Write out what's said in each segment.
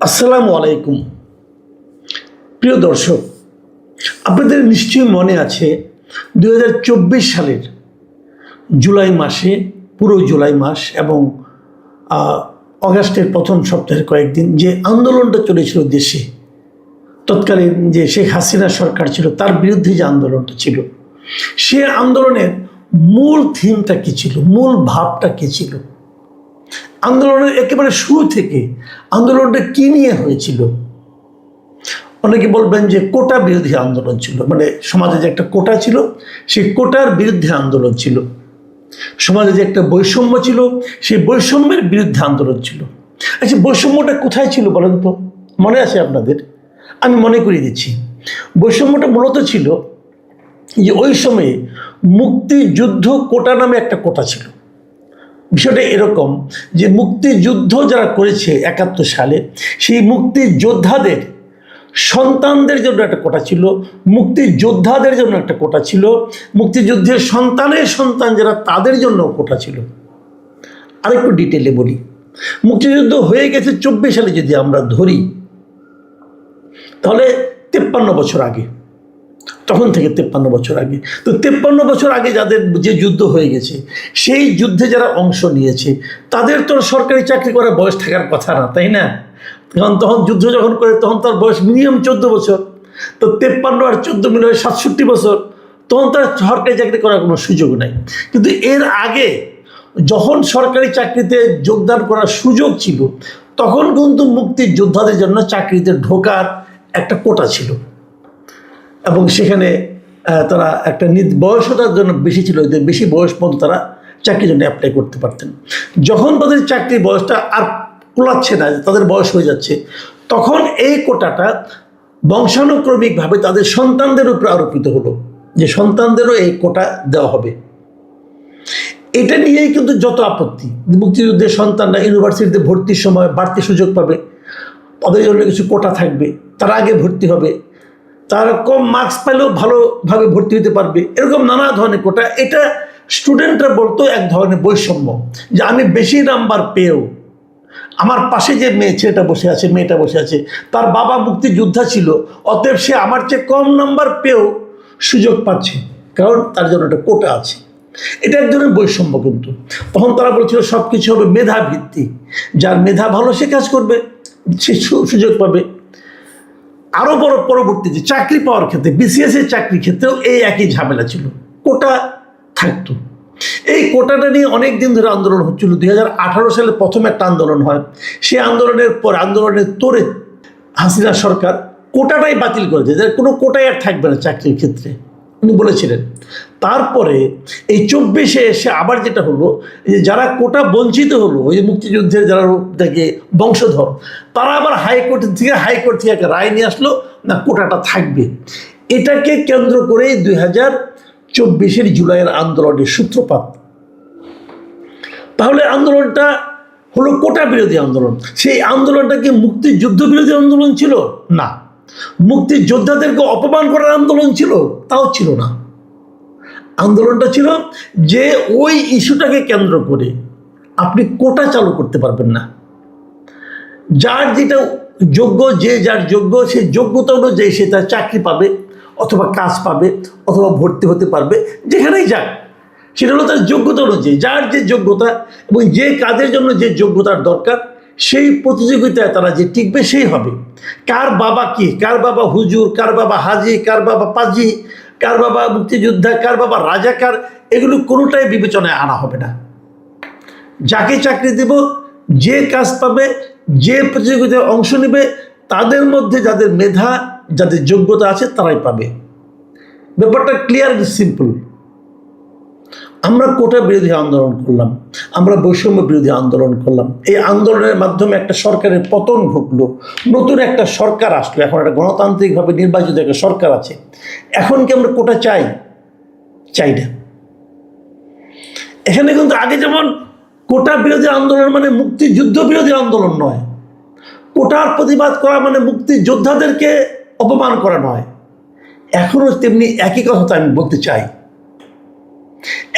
আসসালামু আলাইকুম। প্রিয় দর্শক, আপনাদের নিশ্চয়ই মনে আছে 2024 সালের জুলাই মাসে, পুরো জুলাই মাস এবং অগাস্টের প্রথম সপ্তাহের কয়েকদিন যে আন্দোলনটা চলেছিল দেশে, তৎকালীন যে শেখ হাসিনা সরকার ছিল তার বিরুদ্ধে যে আন্দোলনটা ছিল, সে আন্দোলনের মূল থিমটা কী ছিল, মূল ভাবটা কী ছিল, আন্দোলনের একেবারে শুরু থেকে আন্দোলনটা কী নিয়ে হয়েছিল। অনেকে বলবেন যে কোটা বিরোধী আন্দোলন ছিল, মানে সমাজে যে একটা কোটা ছিল সেই কোটার বিরুদ্ধে আন্দোলন ছিল, সমাজে যে একটা বৈষম্য ছিল সেই বৈষম্যের বিরুদ্ধে আন্দোলন ছিল। আচ্ছা, বৈষম্যটা কোথায় ছিল বলেন তো? মনে আছে আপনাদের? আমি মনে করিয়ে দিচ্ছি। বৈষম্যটা মূলত ছিল যে ওই সময়ে মুক্তিযুদ্ধ কোটা নামে একটা কোটা ছিল। বিষয়টা এরকম যে মুক্তিযুদ্ধ যারা করেছে 71 সালে, সেই মুক্তিযোদ্ধাদের সন্তানদের জন্য একটা কোটা ছিল, মুক্তিযোদ্ধাদের জন্য একটা কোটা ছিল, মুক্তিযুদ্ধের সন্তানের সন্তান যারা তাদের জন্য কোটা ছিল। আরেকটু ডিটেলে বলি, মুক্তিযুদ্ধ হয়ে গেছে 24 সালে যদি আমরা ধরি, তাহলে 53 বছর আগে, তখন থেকে 53 বছর আগে। তো 53 বছর আগে যাদের যে যুদ্ধ হয়ে গেছে, সেই যুদ্ধে যারা অংশ নিয়েছে তাদের তো সরকারি চাকরি করার বয়স থাকার কথা না, তাই না? কারণ তখন যুদ্ধ যখন করে তখন তার বয়স মিনিমাম 14 বছর। তো 53 আর 14 মিলে 67 বছর, তখন তার সরকারি চাকরি করার কোনো সুযোগ নাই। কিন্তু এর আগে যখন সরকারি চাকরিতে যোগদান করার সুযোগ ছিল, তখন কিন্তু মুক্তিযোদ্ধাদের জন্য চাকরিতে ঢোকার একটা কোটা ছিল এবং সেখানে তারা একটা বয়সতার জন্য বেশি ছিল, যে বেশি বয়স পর্যন্ত তারা চাকরির জন্য অ্যাপ্লাই করতে পারতেন। যখন তাদের চাকরির বয়সটা আর কুলাচ্ছে না, তাদের বয়স হয়ে যাচ্ছে, তখন এই কোটাটা বংশানুক্রমিকভাবে তাদের সন্তানদের উপর আরোপিত হলো, যে সন্তানদেরও এই কোটা দেওয়া হবে। এটা নিয়েই কিন্তু যত আপত্তি, মুক্তিযুদ্ধের সন্তানরা ইউনিভার্সিটিতে ভর্তির সময় বাড়তি সুযোগ পাবে, তাদের জন্য কিছু কোটা থাকবে, তারা আগে ভর্তি হবে, তারা কম মার্কস পেলেও ভালোভাবে ভর্তি হতে পারবে, এরকম নানা ধরনের কোটা। এটা স্টুডেন্টরা বলতো এক ধরনের বৈষম্য, যে আমি বেশি নাম্বার পেয়েও আমার পাশে যে ছেলেটা বসে আছে, মেয়েটা বসে আছে, তার বাবা মুক্তিযোদ্ধা ছিল, অতএব সে আমার চেয়ে কম নাম্বার পেয়েও সুযোগ পাচ্ছে, কারণ তার জন্য একটা কোটা আছে। এটা এক ধরনের বৈষম্য। কিন্তু তখন তারা বলছিল সব কিছু হবে মেধা ভিত্তিক, যার মেধা ভালো সে কাজ করবে, সে সুযোগ পাবে। আরও বড় পরবর্তীতে চাকরি পাওয়ার ক্ষেত্রে, বিসিএস এর চাকরির ক্ষেত্রেও এই একই ঝামেলা ছিল, কোটা থাকতো। এই কোটাটা নিয়ে অনেক দিন ধরে আন্দোলন হচ্ছিল। 2018 সালে প্রথম একটা আন্দোলন হয়, সেই আন্দোলনের পর আন্দোলনের তোরে হাসিনা সরকার কোটাটাই বাতিল করেছে, যে কোনো কোটাই আর থাকবে না চাকরির ক্ষেত্রে, উনি বলেছিলেন। তারপরে এই 24-এ এসে আবার যেটা হলো, যে যারা কোটা বঞ্চিত হলো, ওই যে মুক্তিযুদ্ধের যারা থেকে বংশধর, তারা আবার হাইকোর্ট থেকে একটা রায় নিয়ে আসলো, না কোটাটা থাকবে। এটাকে কেন্দ্র করেই 2024-এর জুলাইয়ের আন্দোলনের সূত্রপাত। তাহলে আন্দোলনটা হলো কোটা বিরোধী আন্দোলন। সেই আন্দোলনটা কি মুক্তিযুদ্ধ বিরোধী আন্দোলন ছিল? না। মুক্তিযোদ্ধাদেরকে অপমান করার আন্দোলন ছিল? তাও ছিল না। আন্দোলনটা ছিল যে ওই ইস্যুটাকে কেন্দ্র করে আপনি কোটা চালু করতে পারবেন না, যার যেটা যোগ্য, যে যার যোগ্য, সেই যোগ্যতা অনুযায়ী সে তার চাকরি পাবে, অথবা কাজ পাবে, অথবা ভর্তি হতে পারবে, যেখানেই যাক সেটা হলো তার যোগ্যতা অনুযায়ী, যার যে যোগ্যতা এবং যে কাজের জন্য যে যোগ্যতার দরকার, সেই প্রতিযোগিতায় তারা যে টিকবে সেই হবে। কার বাবা কি, কার বাবা হুজুর, কার বাবা হাজি, কার বাবা পাজি, কার বাবা মুক্তিযোদ্ধা, কার বাবা রাজাকার, এগুলো কোনোটাই বিবেচনায় আনা হবে না। যাকে চাকরি দেব, যে কাজ পাবে, যে প্রতিযোগিতায় অংশ নেবে, তাদের মধ্যে যাদের মেধা, যাদের যোগ্যতা আছে তারাই পাবে। ব্যাপারটা ক্লিয়ার, সিম্পল। আমরা কোটা বিরোধী আন্দোলন করলাম, আমরা বৈষম্য বিরোধী আন্দোলন করলাম। এই আন্দোলনের মাধ্যমে একটা সরকারের পতন ঘটলো, নতুন একটা সরকার আসলো, এখন একটা গণতান্ত্রিকভাবে নির্বাচিত একটা সরকার আছে। এখন কি আমরা কোটা চাই? চাই না। এখানে কিন্তু আগে যেমন কোটা বিরোধী আন্দোলন মানে মুক্তিযুদ্ধ বিরোধী আন্দোলন নয়, কোটার প্রতিবাদ করা মানে মুক্তিযোদ্ধাদেরকে অপমান করা নয়। এখনও তেমনি একই কথা আমি বলতে চাই।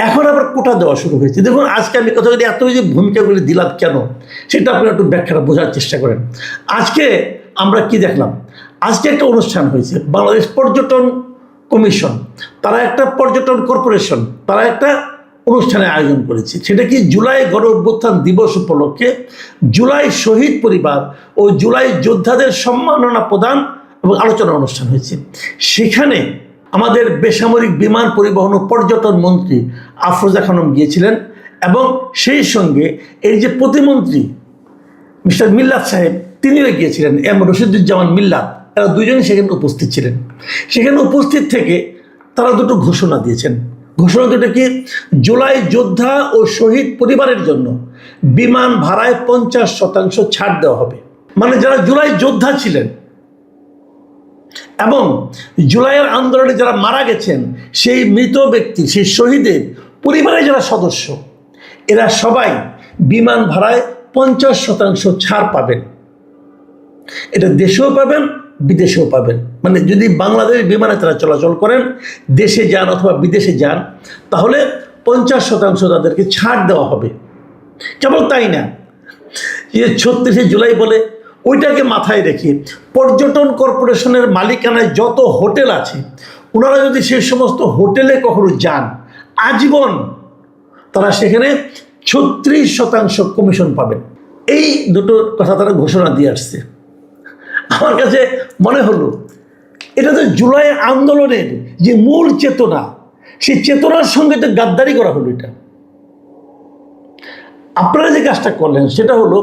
এখন আবার কোটা দেওয়া শুরু হয়েছে। দেখুন আজকে আমি কথাগুলি এত যে ভূমিকাগুলি দিলাম কেন, সেটা আপনারা একটু ব্যাখ্যাটা বোঝার চেষ্টা করেন। আজকে আমরা কি দেখলাম, আজকে একটা অনুষ্ঠান হয়েছে, বাংলাদেশ পর্যটন কমিশন, তারা একটা পর্যটন কর্পোরেশন, তারা একটা অনুষ্ঠানের আয়োজন করেছে। সেটা কি জুলাই গণ অভ্যুত্থান দিবস উপলক্ষে জুলাই শহীদ পরিবার ও জুলাই যোদ্ধাদের সম্মাননা প্রদান এবং আলোচনা অনুষ্ঠান হয়েছে। সেখানে আমাদের বেসামরিক বিমান পরিবহন ও পর্যটন মন্ত্রী আফরোজা খানম গিয়েছিলেন এবং সেই সঙ্গে এর যে প্রতিমন্ত্রী মিস্টার মিল্লাত সাহেব তিনিও গিয়েছিলেন, এম রশিদুজ্জামান মিল্লাত, এরা দুজনই সেখানে উপস্থিত ছিলেন। সেখানে উপস্থিত থেকে তারা দুটো ঘোষণা দিয়েছেন। ঘোষণা দুটো কি, জুলাই যোদ্ধা ও শহীদ পরিবারের জন্য বিমান ভাড়ায় 50% ছাড় দেওয়া হবে। মানে যারা জুলাই যোদ্ধা ছিলেন এবং জুলাইয়ের আন্দোলনে যারা মারা গেছেন, সেই মৃত ব্যক্তি, সেই শহীদের পরিবারের যারা সদস্য, এরা সবাই বিমান ভাড়ায় 50% ছাড় পাবেন। এটা দেশেও পাবেন, বিদেশেও পাবেন। মানে যদি বাংলাদেশ বিমানে তারা চলাচল করেন, দেশে যান অথবা বিদেশে যান, তাহলে 50% তাদেরকে ছাড় দেওয়া হবে। কেবল তাই না, যে 36শে জুলাই বলে ওইটাকে মাথায় রেখে পর্যটন কর্পোরেশনের মালিকানায় যত হোটেল আছে, ওনারা যদি সে সমস্ত হোটেলে কখনো যান, আজীবন তারা সেখানে 36% কমিশন পাবেন। এই দুটো কথা তারা ঘোষণা দিয়ে আসছে। আমার কাছে মনে হলো এটা তো জুলাই আন্দোলনের যে মূল চেতনা, সেই চেতনার সঙ্গে তো গাদ্দারি করা হলো। এটা আপনারা যে কাজটা করলেন সেটা হলো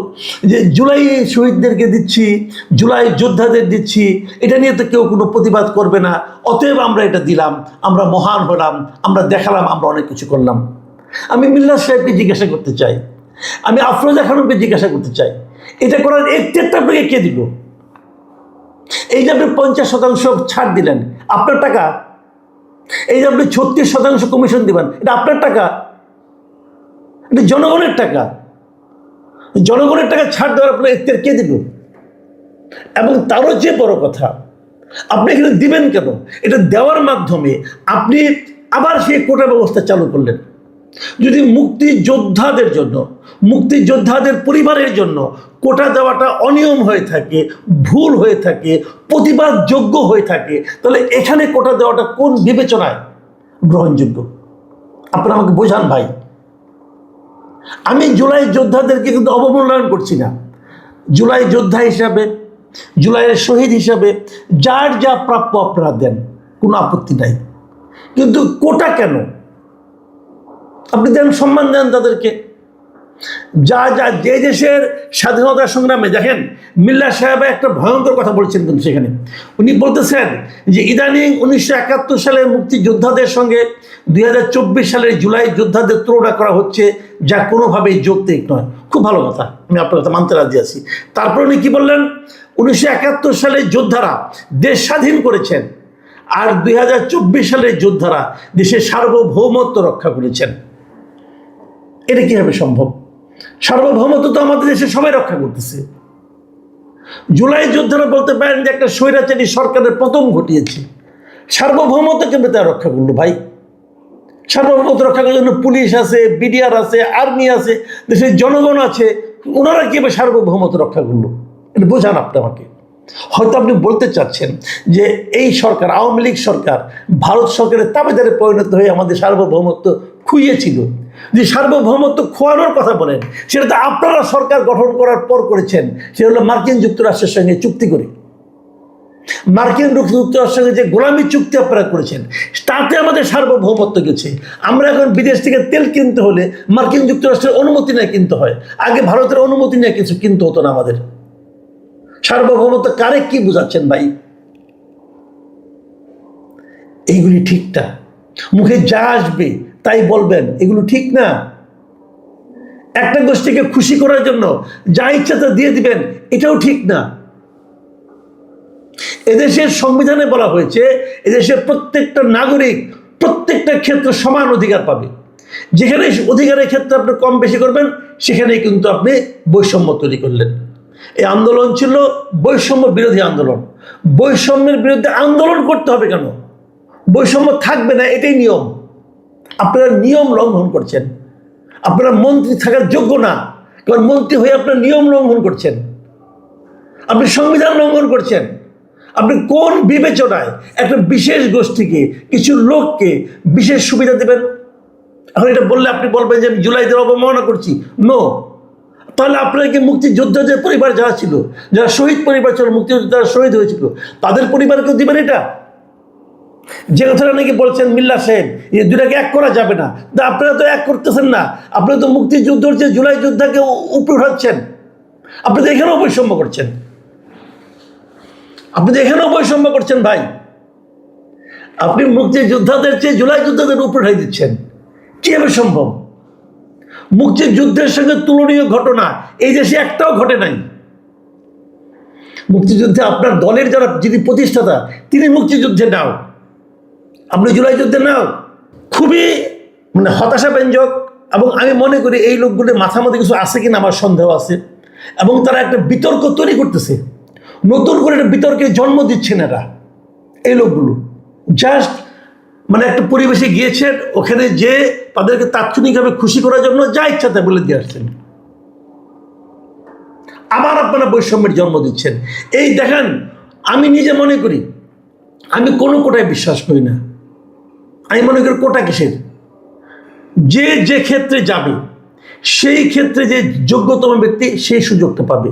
যে জুলাই শহীদদেরকে দিচ্ছি, জুলাই যোদ্ধাদের দিচ্ছি, এটা নিয়ে তো কেউ কোনো প্রতিবাদ করবে না, অতএব আমরা এটা দিলাম, আমরা মহান হলাম, আমরা দেখালাম, আমরা অনেক কিছু করলাম। আমি মিল্লাত সাহেবকে জিজ্ঞাসা করতে চাই, আমি আফরোজা খানমকে জিজ্ঞাসা করতে চাই, এটা করার এখতিয়ারটা আপনাকে কে দিল? এই যে আপনি 50% ছাড় দিলেন, আপনার টাকা। এই যে আপনি 36% কমিশন দিবেন, এটা আপনার টাকা, এটা জনগণের টাকা। জনগণের টাকা ছাড় দেওয়ার আপনার এখতিয়ার কে দিল? এবং তারও যে বড় কথা, আপনি এখানে দিবেন কেন? এটা দেওয়ার মাধ্যমে আপনি আবার সেই কোটা ব্যবস্থা চালু করলেন। যদি মুক্তিযোদ্ধাদের জন্য, মুক্তিযোদ্ধাদের পরিবারের জন্য কোটা দেওয়াটা অনিয়ম হয়ে থাকে, ভুল হয়ে থাকে, প্রতিবাদযোগ্য হয়ে থাকে, তাহলে এখানে কোটা দেওয়াটা কোন বিবেচনায় গ্রহণযোগ্য? আপনারা আমাকে বোঝান ভাই। আমি জুলাই যোদ্ধাদেরকে কিন্তু অবমূল্যায়ন করছি না। জুলাই যোদ্ধা হিসাবে, জুলাইয়ের শহীদ হিসাবে যার যা প্রাপ্য আপনারা দেন, কোনো আপত্তি নাই। কিন্তু কোটা কেন? আপনি দেন, সম্মান দেন তাদেরকে। যা যা যে দেশের স্বাধীনতা সংগ্রামে, দেখেন মিল্লাত সাহেব একটা ভয়ঙ্কর কথা বলছেন কিন্তু সেখানে। উনি বলতেছেন যে ইদানিং 1971 সালের মুক্তিযোদ্ধাদের সঙ্গে 2024 সালের জুলাই যোদ্ধাদের তুলনা করা হচ্ছে, যা কোনোভাবেই যৌক্তিক নয়। খুব ভালো কথা, আমি আপনার কথা মানতে রাজি আছি। তারপর উনি কি বললেন, 1971 সালের যোদ্ধারা দেশ স্বাধীন করেছেন, আর 2024 সালের যোদ্ধারা দেশের সার্বভৌমত্ব রক্ষা করেছেন। এটা কীভাবে সম্ভব? সার্বভৌমত্ব তো আমাদের দেশে সবাই রক্ষা করতেছে। জুলাই যোদ্ধারা বলতে পারেন যে একটা স্বৈরাচারী সরকারের পতন ঘটিয়েছে, সার্বভৌমত্ব কেমন তারা রক্ষা করলো ভাই? সার্বভৌমত্ব রক্ষা করার জন্য পুলিশ আছে, বিডিআর আছে, আর্মি আছে, দেশের জনগণ আছে, ওনারা কীভাবে সার্বভৌমত্ব রক্ষা করলো? এটা বোঝান আপনি আমাকে। হয়তো আপনি বলতে চাচ্ছেন যে এই সরকার, আওয়ামী লীগ সরকার, ভারত সরকারের তাবেদারে পরিণত হয়ে আমাদের সার্বভৌমত্ব খুইয়েছিল। যে সার্বভৌমত্ব খোয়ানোর কথা বলেন, সেটা তো আপনারা সরকার গঠন করার পর করেছেন। সেটা হলো মার্কিন যুক্তরাষ্ট্রের সঙ্গে চুক্তি করে। মার্কিন যুক্তরাষ্ট্রের সঙ্গে যে গোলামি চুক্তি আপনারা করেছেন, তাতে আমাদের সার্বভৌমত্ব গেছে। আমরা এখন বিদেশ থেকে তেল কিনতে হলে মার্কিন যুক্তরাষ্ট্রের অনুমতি নিয়ে কিনতে হয়, আগে ভারতের অনুমতি নিয়ে কিছু কিনতে হতো না আমাদের। সার্বভৌমত্ব কারে কি বুঝাচ্ছেন ভাই? এইগুলি ঠিক না। মুখে যা আসবে তাই বলবেন, এগুলো ঠিক না। একটা গোষ্ঠীকে খুশি করার জন্য যা ইচ্ছা তা দিয়ে দিবেন, এটাও ঠিক না। এদেশের সংবিধানে বলা হয়েছে এদেশের প্রত্যেকটা নাগরিক প্রত্যেকটা ক্ষেত্রে সমান অধিকার পাবে। যেখানে অধিকারের ক্ষেত্রে আপনি কম বেশি করবেন, সেখানেই কিন্তু আপনি বৈষম্য তৈরি করলেন। এই আন্দোলন ছিল বৈষম্য বিরোধী আন্দোলন। বৈষম্যের বিরুদ্ধে আন্দোলন করতে হবে কেন? বৈষম্য থাকবে না, এটাই নিয়ম। আপনারা নিয়ম লঙ্ঘন করছেন। আপনারা মন্ত্রী থাকার যোগ্য না, কারণ মন্ত্রী হয়ে আপনারা নিয়ম লঙ্ঘন করছেন, আপনি সংবিধান লঙ্ঘন করছেন। আপনি কোন বিবেচনায় একটা বিশেষ গোষ্ঠীকে, কিছু লোককে বিশেষ সুবিধা দেবেন? এখন এটা বললে আপনি বলবেন যে আমি জুলাইদের অবমাননা করছি। নো, তাহলে আপনাকে মুক্তিযোদ্ধাদের পরিবার যারা ছিল, যারা শহীদ পরিবার ছিল, মুক্তিযোদ্ধা যারা শহীদ হয়েছিল, তাদের পরিবারকেও দিবেন এটা? যে কথাটা নাকি বলছেন মিল্লা সাহেব, এই দুটাকে এক করা যাবে না, তা আপনারা তো এক করতেছেন না। আপনারা তো মুক্তিযুদ্ধের যে জুলাই যোদ্ধাকে উপরে উঠাচ্ছেন, আপনি তো এখানেও বৈষম্য করছেন। আপনি তো এখানেও বৈষম্য করছেন ভাই। আপনি মুক্তিযোদ্ধাদের চেয়ে জুলাই যোদ্ধাদের উপরে উঠাই দিচ্ছেন, কিভাবে সম্ভব? মুক্তিযুদ্ধের সঙ্গে তুলনীয় ঘটনা এই দেশে একটাও ঘটে নাই। মুক্তিযুদ্ধে আপনার দলের যারা যিনি প্রতিষ্ঠাতা, তিনি মুক্তিযুদ্ধে নাও, আপনি জুলাই যুদ্ধে নাও। খুবই হতাশাব্যঞ্জক। এবং আমি মনে করি এই লোকগুলোর মাথার মধ্যে কিছু আছে কিনা আমার সন্দেহ আছে। এবং তারা একটা বিতর্ক তৈরি করতেছে, নতুন করে একটা বিতর্কের জন্ম দিচ্ছেন এরা। এই লোকগুলো জাস্ট একটা পরিবেশে গিয়েছেন, ওখানে যে তাদেরকে তাৎক্ষণিকভাবে খুশি করার জন্য যা ইচ্ছা তা বলে দিয়ে আসছেন। আবার আপনারা বৈষম্যের জন্ম দিচ্ছেন। এই দেখেন, আমি নিজে মনে করি আমি কোনো কোটায় বিশ্বাস করি না। আমি মনে করি কোটা কিসের? যে ক্ষেত্রে যাবে সেই ক্ষেত্রে যে যোগ্যতম ব্যক্তি সেই সুযোগটা পাবে।